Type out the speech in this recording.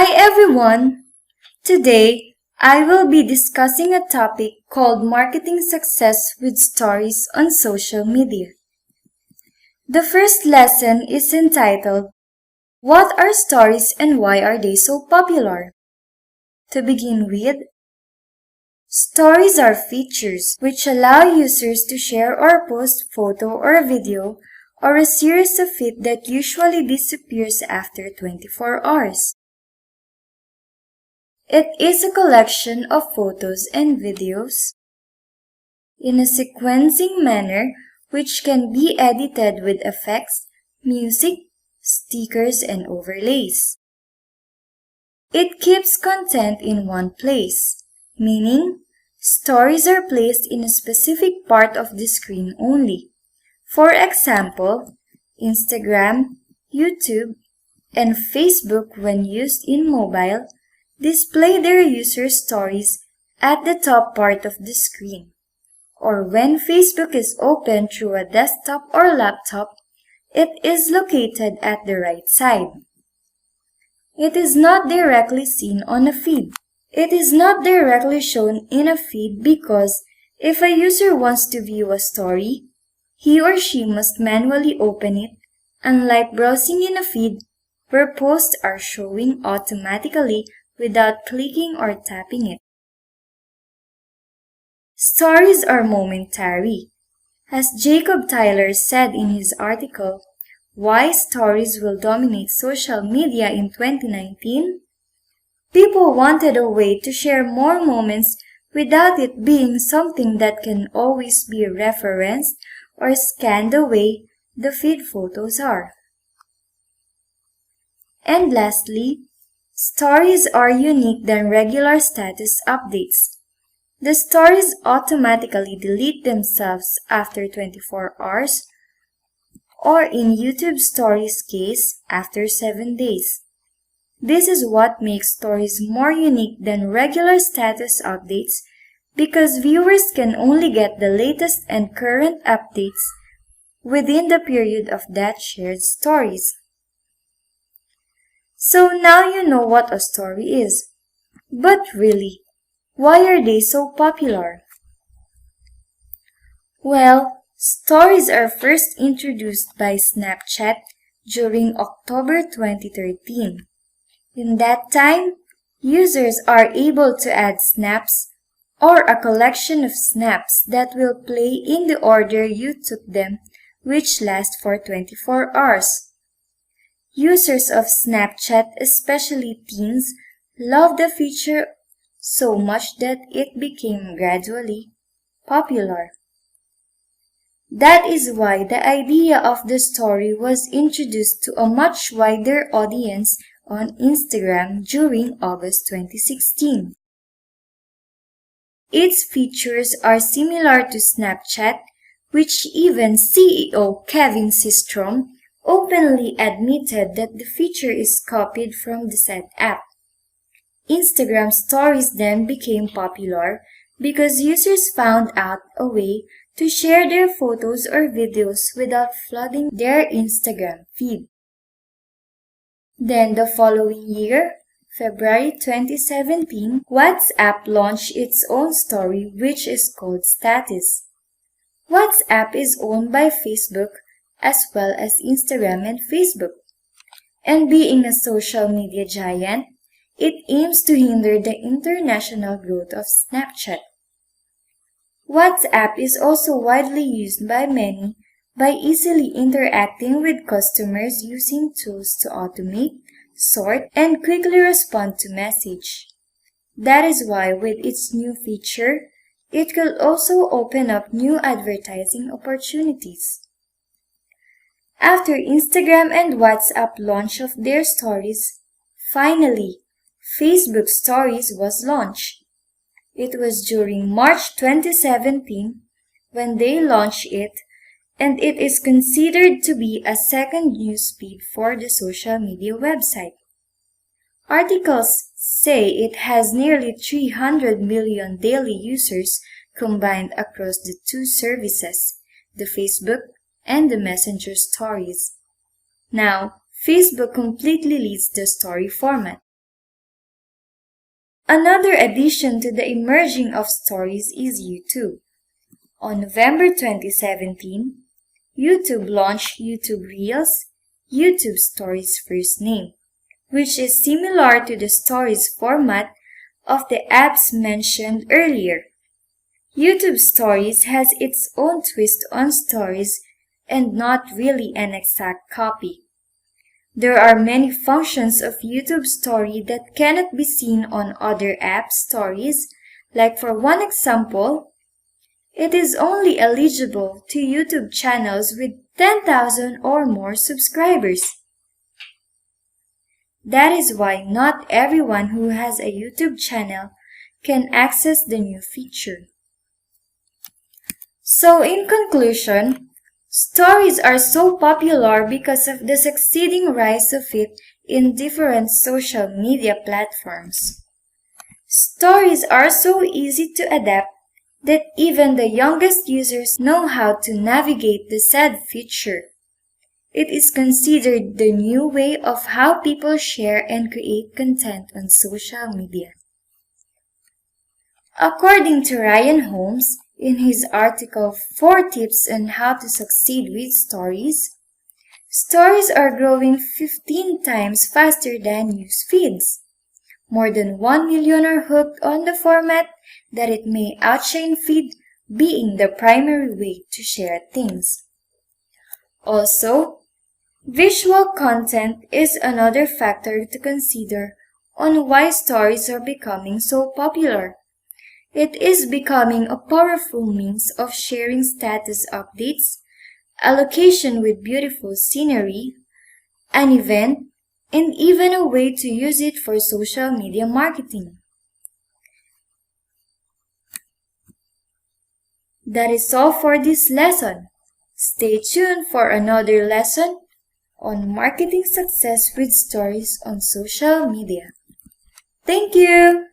Hi everyone! Today, I will be discussing a topic called marketing success with stories on social media. The first lesson is entitled, What are stories and why are they so popular? To begin with, stories are features which allow users to share or post photo or video or a series of it that usually disappears after 24 hours. It is a collection of photos and videos in a sequencing manner which can be edited with effects, music, stickers, and overlays. It keeps content in one place, meaning stories are placed in a specific part of the screen only. For example, Instagram, YouTube, and Facebook when used in mobile display their user stories at the top part of the screen. Or when Facebook is opened through a desktop or laptop, it is located at the right side. It is not directly seen on a feed. It is not directly shown in a feed because if a user wants to view a story, he or she must manually open it, unlike browsing in a feed where posts are showing automatically without clicking or tapping it. Stories are momentary. As Jacob Tyler said in his article, Why Stories Will Dominate Social Media in 2019, people wanted a way to share more moments without it being something that can always be referenced or scanned the way the feed photos are. And lastly, stories are unique than regular status updates. The stories automatically delete themselves after 24 hours, or in YouTube Stories case, after 7 days. This is what makes stories more unique than regular status updates because viewers can only get the latest and current updates within the period of that shared stories. So now you know what a story is. But really, why are they so popular? Well, stories are first introduced by Snapchat during October 2013. In that time, users are able to add snaps or a collection of snaps that will play in the order you took them, which last for 24 hours. Users of Snapchat, especially teens, love the feature so much that it became gradually popular. That is why the idea of the story was introduced to a much wider audience on Instagram during August 2016. Its features are similar to Snapchat, which even CEO Kevin Systrom openly admitted that the feature is copied from the said app. Instagram stories then became popular because users found out a way to share their photos or videos without flooding their Instagram feed. Then the following year, February 2017, WhatsApp launched its own story which is called Status. WhatsApp is owned by Facebook as well as Instagram and Facebook. And being a social media giant, it aims to hinder the international growth of Snapchat. WhatsApp is also widely used by many by easily interacting with customers using tools to automate, sort, and quickly respond to message. That is why with its new feature, it will also open up new advertising opportunities. After Instagram and WhatsApp launch of their stories, finally, Facebook Stories was launched. It was during March 2017 when they launched it, and it is considered to be a second news feed for the social media website. Articles say it has nearly 300 million daily users combined across the two services, the Facebook and the Messenger stories. Now, Facebook completely leads the story format. Another addition to the emerging of stories is YouTube. On November 2017, YouTube launched YouTube Reels, YouTube Stories' first name, which is similar to the Stories format of the apps mentioned earlier. YouTube Stories has its own twist on Stories and not really an exact copy. There are many functions of YouTube Story that cannot be seen on other app stories, like for one example, it is only eligible to YouTube channels with 10,000 or more subscribers. That is why not everyone who has a YouTube channel can access the new feature. So in conclusion, stories are so popular because of the succeeding rise of it in different social media platforms. Stories are so easy to adapt that even the youngest users know how to navigate the said feature. It is considered the new way of how people share and create content on social media. According to Ryan Holmes, in his article 4 Tips on How to Succeed with Stories, stories are growing 15 times faster than news feeds. More than 1 million are hooked on the format that it may outshine feed being the primary way to share things. Also, visual content is another factor to consider on why stories are becoming so popular. It is becoming a powerful means of sharing status updates, a location with beautiful scenery, an event, and even a way to use it for social media marketing. That is all for this lesson. Stay tuned for another lesson on marketing success with stories on social media. Thank you!